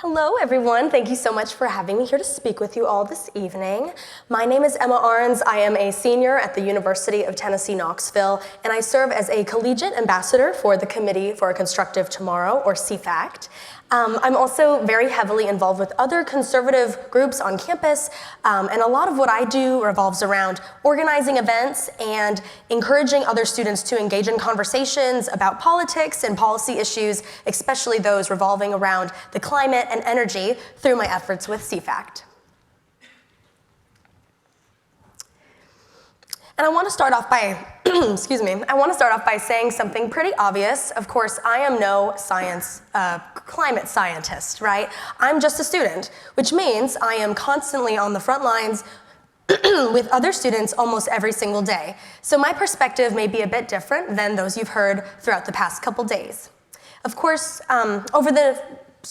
Hello, everyone. Thank you so much for having me here to speak with you all this evening. My name is Emma Arns. I am a senior at the University of Tennessee, Knoxville, and I serve as a collegiate ambassador for the Committee for a Constructive Tomorrow, or CFACT. I'm also very heavily involved with other conservative groups on campus, and a lot of what I do revolves around organizing events and encouraging other students to engage in conversations about politics and policy issues, especially those revolving around the climate and energy through my efforts with CFACT. And I want to start off by, saying something pretty obvious. Of course, I am no climate scientist, right? I'm just a student, which means I am constantly on the front lines with other students almost every single day. So my perspective may be a bit different than those you've heard throughout the past couple days. Of course, over the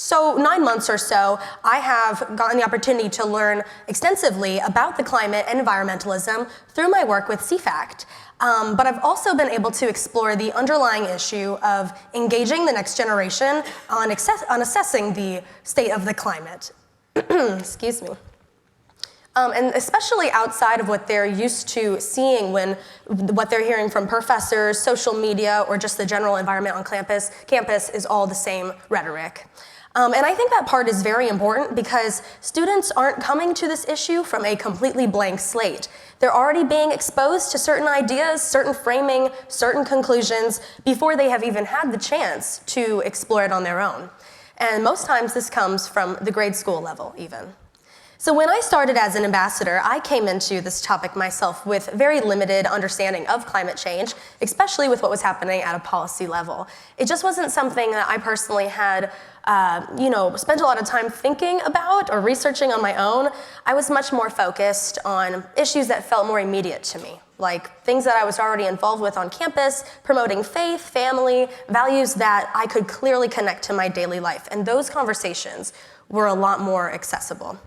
9 months or so, I have gotten the opportunity to learn extensively about the climate and environmentalism through my work with CFACT. But I've also been able to explore the underlying issue of engaging the next generation on assessing the state of the climate. Excuse me. And especially outside of what they're used to seeing what they're hearing from professors, social media, or just the general environment on campus is all the same rhetoric. And I think that part is very important because students aren't coming to this issue from a completely blank slate. They're already being exposed to certain ideas, certain framing, certain conclusions before they have even had the chance to explore it on their own. And most times this comes from the grade school level even. So when I started as an ambassador, I came into this topic myself with very limited understanding of climate change, especially with what was happening at a policy level. It just wasn't something that I personally had spent a lot of time thinking about or researching on my own. I was much more focused on issues that felt more immediate to me, like things that I was already involved with on campus, promoting faith, family, values that I could clearly connect to my daily life. And those conversations were a lot more accessible.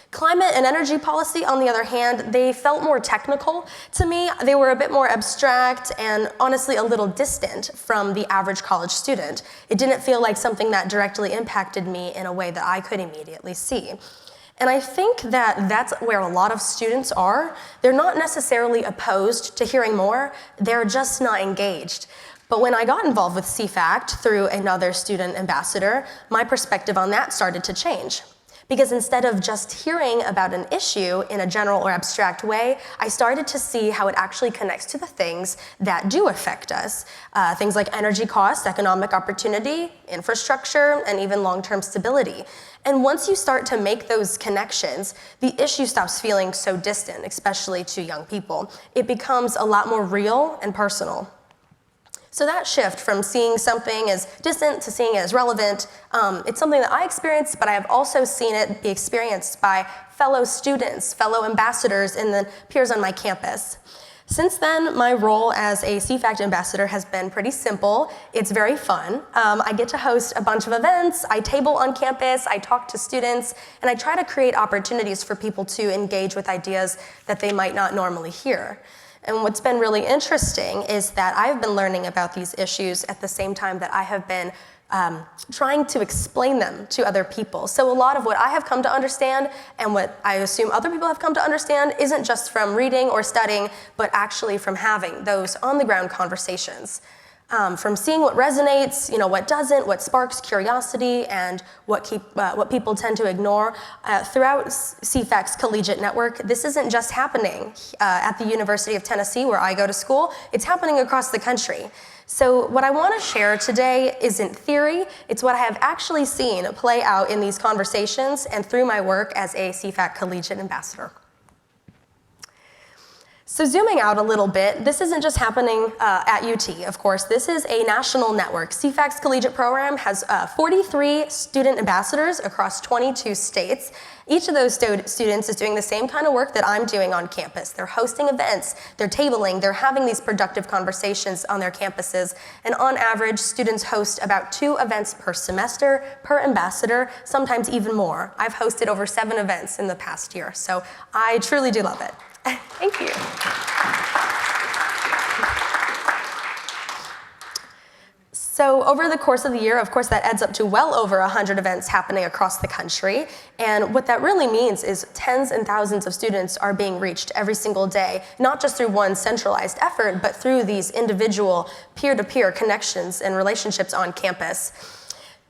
Climate and energy policy, on the other hand, they felt more technical to me. They were a bit more abstract and honestly a little distant from the average college student. It didn't feel like something that directly impacted me in a way that I could immediately see. And I think that that's where a lot of students are. They're not necessarily opposed to hearing more, they're just not engaged. But when I got involved with CFACT through another student ambassador, my perspective on that started to change. Because instead of just hearing about an issue in a general or abstract way, I started to see how it actually connects to the things that do affect us. Things like energy costs, economic opportunity, infrastructure, and even long-term stability. And once you start to make those connections, the issue stops feeling so distant, especially to young people. It becomes a lot more real and personal. So that shift from seeing something as distant to seeing it as relevant, it's something that I experienced, but I have also seen it be experienced by fellow students, fellow ambassadors, and the peers on my campus. Since then, my role as a CFACT ambassador has been pretty simple. It's very fun. I get to host a bunch of events, I table on campus, I talk to students, and I try to create opportunities for people to engage with ideas that they might not normally hear. And what's been really interesting is that I've been learning about these issues at the same time that I have been trying to explain them to other people. So a lot of what I have come to understand and what I assume other people have come to understand isn't just from reading or studying, but actually from having those on-the-ground conversations. From seeing what resonates, what doesn't, what sparks curiosity, and what people tend to ignore. Throughout CFACT's collegiate network, this isn't just happening at the University of Tennessee, where I go to school. It's happening across the country. So what I want to share today isn't theory. It's what I have actually seen play out in these conversations and through my work as a CFACT collegiate ambassador. So zooming out a little bit, this isn't just happening at UT, of course. This is a national network. CFACT's collegiate program has 43 student ambassadors across 22 states. Each of those students is doing the same kind of work that I'm doing on campus. They're hosting events, they're tabling, they're having these productive conversations on their campuses. And on average, students host about 2 events per semester, per ambassador, sometimes even more. I've hosted over 7 events in the past year, so I truly do love it. Thank you. So over the course of the year, of course, that adds up to well over 100 events happening across the country. And what that really means is tens and thousands of students are being reached every single day, not just through one centralized effort, but through these individual peer-to-peer connections and relationships on campus.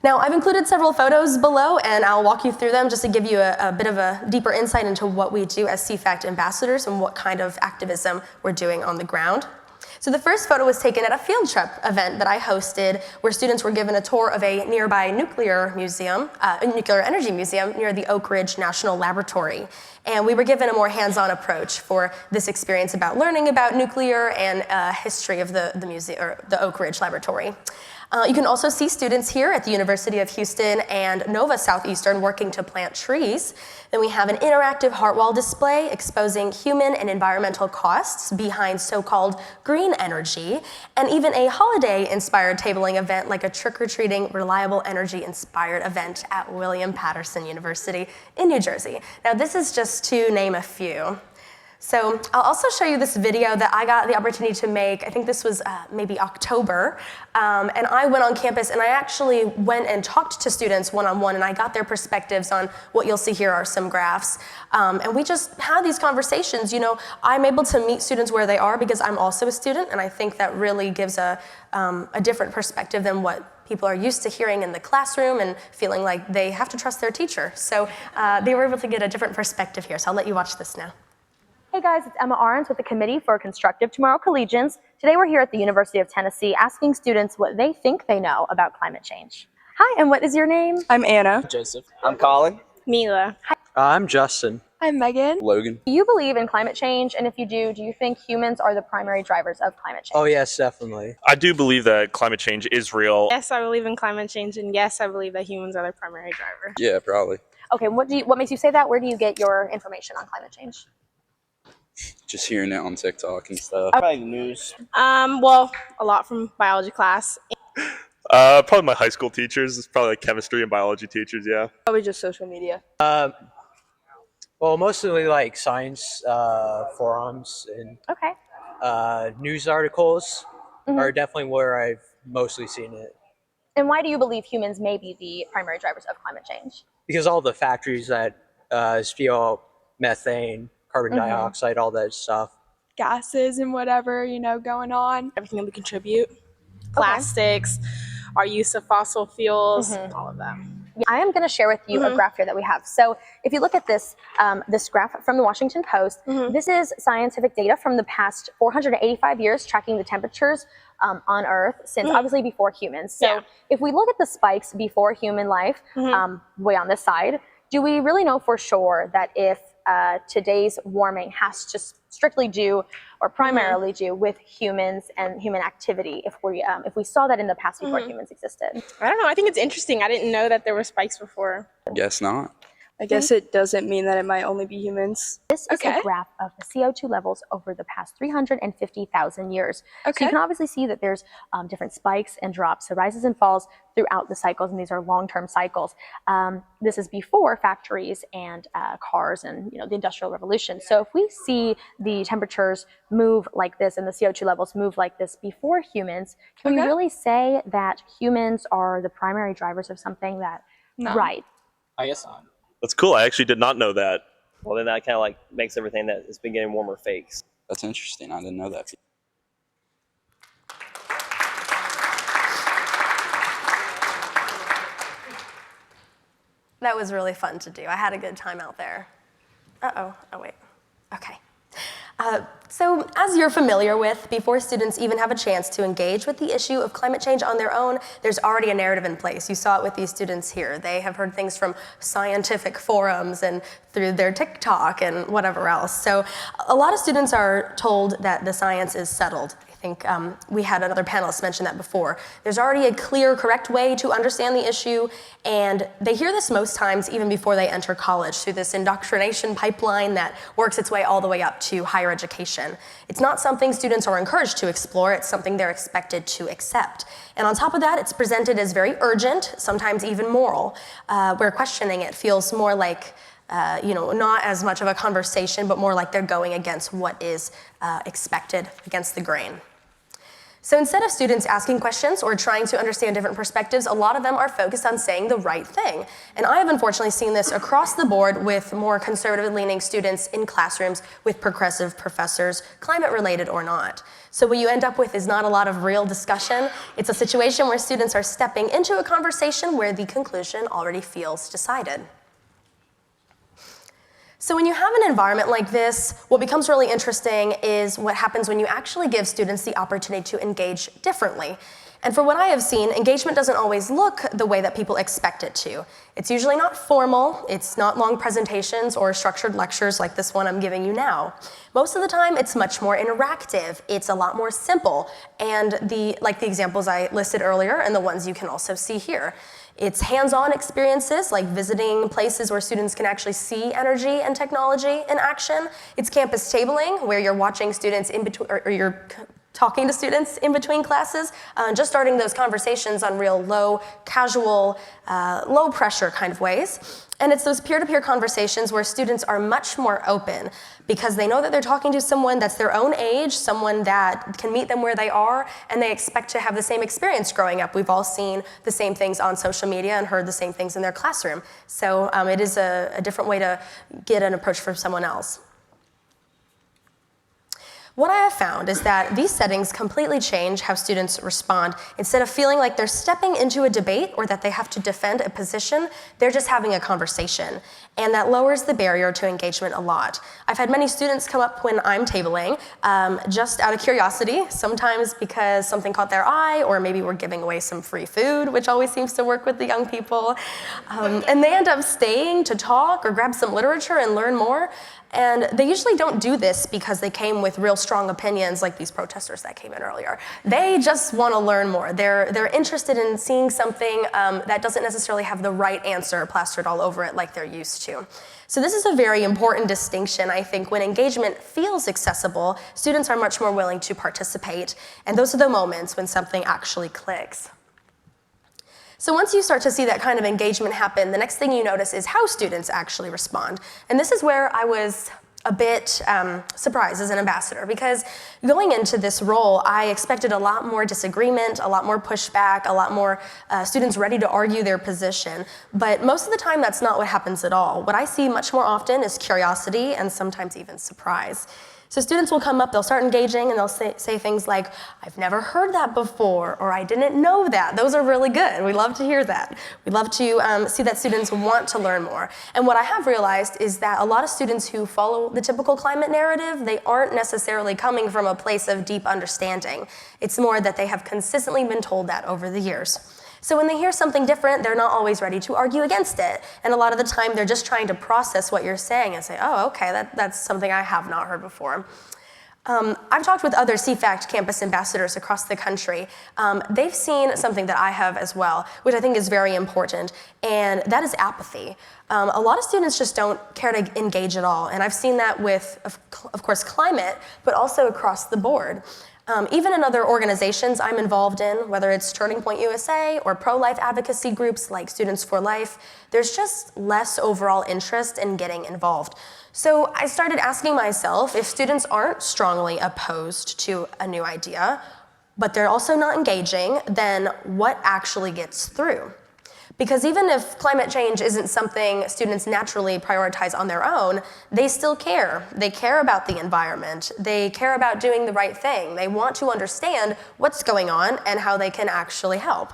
Now, I've included several photos below, and I'll walk you through them just to give you a bit of a deeper insight into what we do as CFACT ambassadors and what kind of activism we're doing on the ground. So the first photo was taken at a field trip event that I hosted, where students were given a tour of a nearby nuclear energy museum near the Oak Ridge National Laboratory. And we were given a more hands-on approach for this experience about learning about nuclear and history of the museum, or the Oak Ridge Laboratory. You can also see students here at the University of Houston and Nova Southeastern working to plant trees. Then we have an interactive heart wall display exposing human and environmental costs behind so-called green energy, and even a holiday-inspired tabling event like a trick-or-treating reliable energy-inspired event at William Patterson University in New Jersey. Now this is just to name a few. So I'll also show you this video that I got the opportunity to make. I think this was maybe October. And I went on campus and I actually went and talked to students one-on-one, and I got their perspectives on what you'll see here are some graphs. And we just had these conversations. You know, I'm able to meet students where they are because I'm also a student, and I think that really gives a different perspective than what people are used to hearing in the classroom and feeling like they have to trust their teacher. So they were able to get a different perspective here. So I'll let you watch this now. Hey guys, it's Emma Arns with the Committee for Constructive Tomorrow Collegians. Today we're here at the University of Tennessee asking students what they think they know about climate change. Hi, and what is your name? I'm Anna. Joseph. I'm Colin. Mila. I'm Justin. I'm Megan. Logan. Do you believe in climate change? And if you do you think humans are the primary drivers of climate change? Oh yes, definitely. I do believe that climate change is real. Yes, I believe in climate change, and yes, I believe that humans are the primary driver. Yeah, probably. Okay, what makes you say that? Where do you get your information on climate change? Just hearing it on TikTok and stuff. Probably the news. Well, a lot from biology class. Probably my high school teachers. It's probably like chemistry and biology teachers, yeah. Probably just social media. Well, mostly like science forums and Okay. news articles are definitely where I've mostly seen it. And why do you believe humans may be the primary drivers of climate change? Because all the factories that spew out methane, carbon dioxide, all that stuff. Gases and whatever, going on. Everything that we contribute. Plastics, our use of fossil fuels, all of that. I am going to share with you a graph here that we have. So if you look at this, this graph from the Washington Post, this is scientific data from the past 485 years tracking the temperatures on Earth since obviously before humans. So if we look at the spikes before human life, way on this side, do we really know for sure that if today's warming has to strictly do or primarily do with humans and human activity if we saw that in the past before humans existed? I don't know. I think it's interesting. I didn't know that there were spikes before. Guess not. I guess it doesn't mean that it might only be humans. This is a graph of the CO2 levels over the past 350,000 years. So you can obviously see that there's different spikes and drops, so rises and falls throughout the cycles, and these are long-term cycles. This is before factories and cars and the Industrial Revolution. So if we see the temperatures move like this and the CO2 levels move like this before humans, can we really say that humans are the primary drivers of something that, right? I guess not. That's cool. I actually did not know that. Well, then that kind of like makes everything that has been getting warmer fakes. That's interesting. I didn't know that. That was really fun to do. I had a good time out there. Uh-oh. Oh, wait. Okay. So as you're familiar with, before students even have a chance to engage with the issue of climate change on their own, there's already a narrative in place. You saw it with these students here. They have heard things from scientific forums and through their TikTok and whatever else. So a lot of students are told that the science is settled. I think we had another panelist mention that before. There's already a clear, correct way to understand the issue, and they hear this most times even before they enter college through this indoctrination pipeline that works its way all the way up to higher education. It's not something students are encouraged to explore, it's something they're expected to accept. And on top of that, it's presented as very urgent, sometimes even moral, where questioning it feels more like not as much of a conversation, but more like they're going against what is expected, against the grain. So instead of students asking questions or trying to understand different perspectives, a lot of them are focused on saying the right thing. And I have unfortunately seen this across the board with more conservative-leaning students in classrooms with progressive professors, climate-related or not. So what you end up with is not a lot of real discussion. It's a situation where students are stepping into a conversation where the conclusion already feels decided. So when you have an environment like this, what becomes really interesting is what happens when you actually give students the opportunity to engage differently. And for what I have seen, engagement doesn't always look the way that people expect it to. It's usually not formal, it's not long presentations or structured lectures like this one I'm giving you now. Most of the time, it's much more interactive, it's a lot more simple, and like the examples I listed earlier and the ones you can also see here. It's hands-on experiences, like visiting places where students can actually see energy and technology in action. It's campus tabling, where you're watching students in between, or you're talking to students in between classes, just starting those conversations on real low, casual, low pressure kind of ways. And it's those peer-to-peer conversations where students are much more open because they know that they're talking to someone that's their own age, someone that can meet them where they are, and they expect to have the same experience growing up. We've all seen the same things on social media and heard the same things in their classroom. So it is a different way to get an approach from someone else. What I have found is that these settings completely change how students respond. Instead of feeling like they're stepping into a debate or that they have to defend a position, they're just having a conversation. And that lowers the barrier to engagement a lot. I've had many students come up when I'm tabling, just out of curiosity, sometimes because something caught their eye, or maybe we're giving away some free food, which always seems to work with the young people. And they end up staying to talk or grab some literature and learn more. And they usually don't do this because they came with real strong opinions like these protesters that came in earlier. They just want to learn more. They're interested in seeing something that doesn't necessarily have the right answer plastered all over it like they're used to. So this is a very important distinction. I think when engagement feels accessible, students are much more willing to participate. And those are the moments when something actually clicks. So once you start to see that kind of engagement happen, the next thing you notice is how students actually respond. And this is where I was a bit surprised as an ambassador, because going into this role, I expected a lot more disagreement, a lot more pushback, a lot more students ready to argue their position. But most of the time, that's not what happens at all. What I see much more often is curiosity and sometimes even surprise. So students will come up, they'll start engaging, and they'll say things like, I've never heard that before, or I didn't know that. Those are really good. We love to hear that. We love to see that students want to learn more. And what I have realized is that a lot of students who follow the typical climate narrative, they aren't necessarily coming from a place of deep understanding. It's more that they have consistently been told that over the years. So when they hear something different, they're not always ready to argue against it. And a lot of the time, they're just trying to process what you're saying and say, oh, okay, that's something I have not heard before. I've talked with other CFACT campus ambassadors across the country. They've seen something that I have as well, which I think is very important, and that is apathy. A lot of students just don't care to engage at all, and I've seen that with, of course, climate, but also across the board. Even in other organizations I'm involved in, whether it's Turning Point USA or pro-life advocacy groups like Students for Life, there's just less overall interest in getting involved. So I started asking myself, if students aren't strongly opposed to a new idea, but they're also not engaging, then what actually gets through? Because even if climate change isn't something students naturally prioritize on their own, they still care. They care about the environment. They care about doing the right thing. They want to understand what's going on and how they can actually help.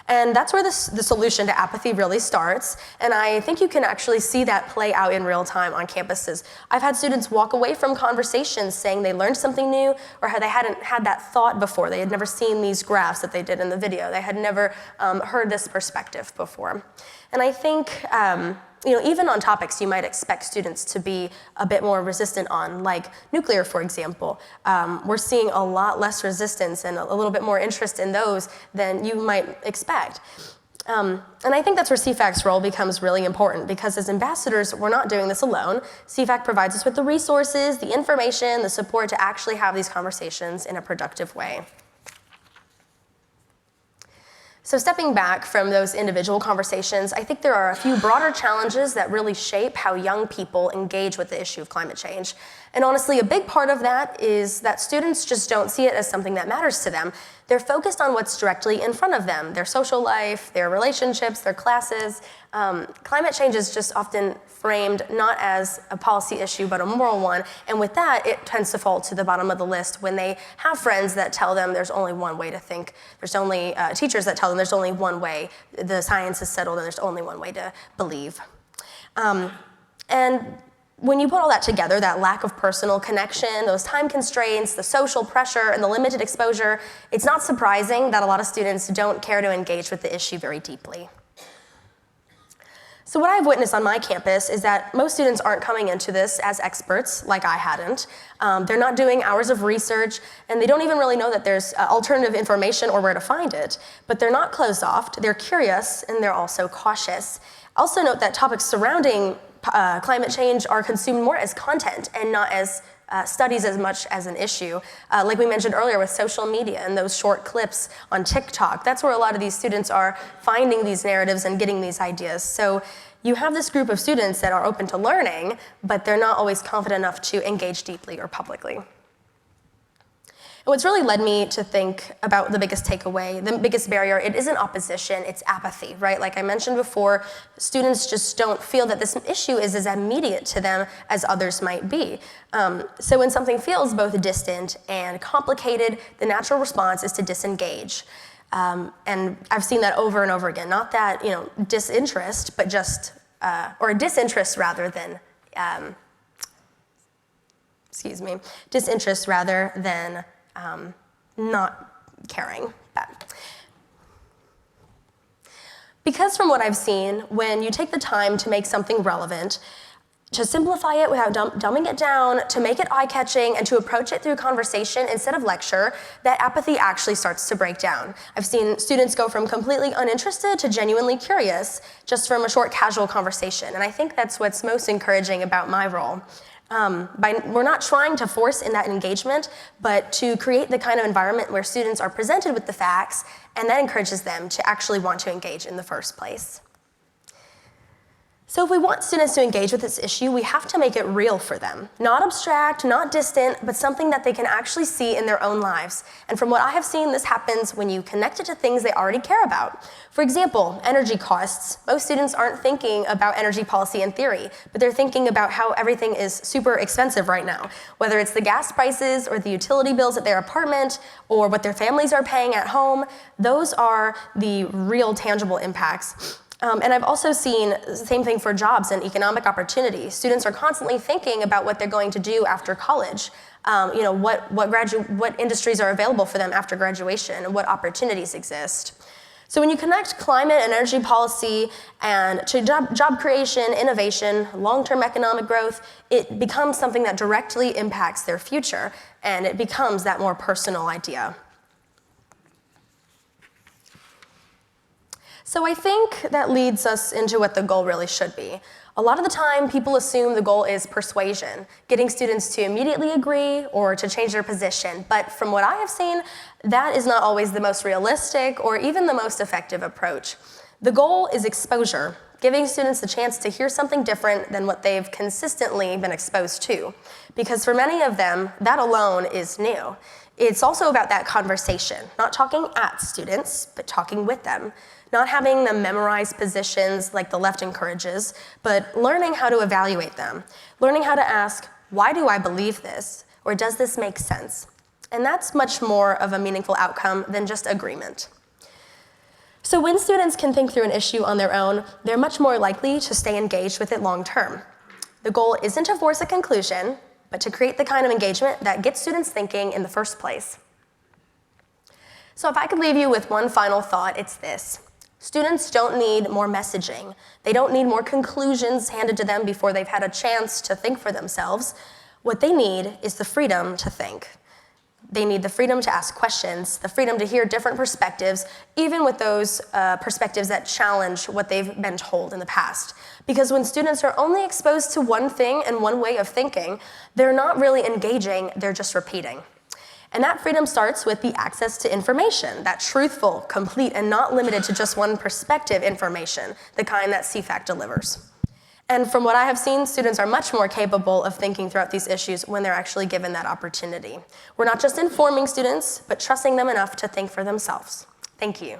And that's where the solution to apathy really starts, and I think you can actually see that play out in real time on campuses. I've had students walk away from conversations saying they learned something new, or how they hadn't had that thought before. They had never seen these graphs that they did in the video. They had never heard this perspective before. And I think even on topics you might expect students to be a bit more resistant on, like nuclear, for example. We're seeing a lot less resistance and a little bit more interest in those than you might expect. And I think that's where CFACT's role becomes really important, because as ambassadors, we're not doing this alone. CFACT provides us with the resources, the information, the support to actually have these conversations in a productive way. So stepping back from those individual conversations, I think there are a few broader challenges that really shape how young people engage with the issue of climate change. And honestly, a big part of that is that students just don't see it as something that matters to them. They're focused on what's directly in front of them, their social life, their relationships, their classes. Climate change is just often framed not as a policy issue, but a moral one. And with that, it tends to fall to the bottom of the list when they have friends that tell them there's only one way to think. There's only teachers that tell them there's only one way. The science is settled and there's only one way to believe. And when you put all that together, that lack of personal connection, those time constraints, the social pressure, and the limited exposure, it's not surprising that a lot of students don't care to engage with the issue very deeply. So what I've witnessed on my campus is that most students aren't coming into this as experts, like I hadn't. They're not doing hours of research, and they don't even really know that there's alternative information or where to find it. But they're not closed off, they're curious, and they're also cautious. Also note that topics surrounding climate change are consumed more as content and not as studies as much as an issue. Like we mentioned earlier with social media and those short clips on TikTok, that's where a lot of these students are finding these narratives and getting these ideas. So you have this group of students that are open to learning, but they're not always confident enough to engage deeply or publicly. And what's really led me to think about the biggest takeaway, the biggest barrier, it isn't opposition, it's apathy, right? Like I mentioned before, students just don't feel that this issue is as immediate to them as others might be. So when something feels both distant and complicated, the natural response is to disengage. And I've seen that over and over again. Not that, disinterest, but just, or disinterest rather than, disinterest rather than not caring. Because from what I've seen, when you take the time to make something relevant, to simplify it without dumbing it down, to make it eye-catching, and to approach it through conversation instead of lecture, that apathy actually starts to break down. I've seen students go from completely uninterested to genuinely curious just from a short casual conversation, and I think that's what's most encouraging about my role. We're not trying to force in that engagement, but to create the kind of environment where students are presented with the facts, and that encourages them to actually want to engage in the first place. So if we want students to engage with this issue, we have to make it real for them. Not abstract, not distant, but something that they can actually see in their own lives. And from what I have seen, this happens when you connect it to things they already care about. For example, energy costs. Most students aren't thinking about energy policy in theory, but they're thinking about how everything is super expensive right now. Whether it's the gas prices or the utility bills at their apartment or what their families are paying at home, those are the real tangible impacts. And I've also seen the same thing for jobs and economic opportunity. Students are constantly thinking about what they're going to do after college. What industries are available for them after graduation and what opportunities exist. So when you connect climate and energy policy and to job creation, innovation, long-term economic growth, it becomes something that directly impacts their future, and it becomes that more personal idea. So I think that leads us into what the goal really should be. A lot of the time, people assume the goal is persuasion, getting students to immediately agree or to change their position. But from what I have seen, that is not always the most realistic or even the most effective approach. The goal is exposure, giving students the chance to hear something different than what they've consistently been exposed to. Because for many of them, that alone is new. It's also about that conversation, not talking at students, but talking with them. Not having them memorize positions like the left encourages, but learning how to evaluate them. Learning how to ask, why do I believe this? Or does this make sense? And that's much more of a meaningful outcome than just agreement. So when students can think through an issue on their own, they're much more likely to stay engaged with it long term. The goal isn't to force a conclusion, but to create the kind of engagement that gets students thinking in the first place. So if I could leave you with one final thought, it's this. Students don't need more messaging. They don't need more conclusions handed to them before they've had a chance to think for themselves. What they need is the freedom to think. They need the freedom to ask questions, the freedom to hear different perspectives, even with those perspectives that challenge what they've been told in the past. Because when students are only exposed to one thing and one way of thinking, they're not really engaging, they're just repeating. And that freedom starts with the access to information, that truthful, complete, and not limited to just one perspective information, the kind that CFAC delivers. And from what I have seen, students are much more capable of thinking throughout these issues when they're actually given that opportunity. We're not just informing students, but trusting them enough to think for themselves. Thank you.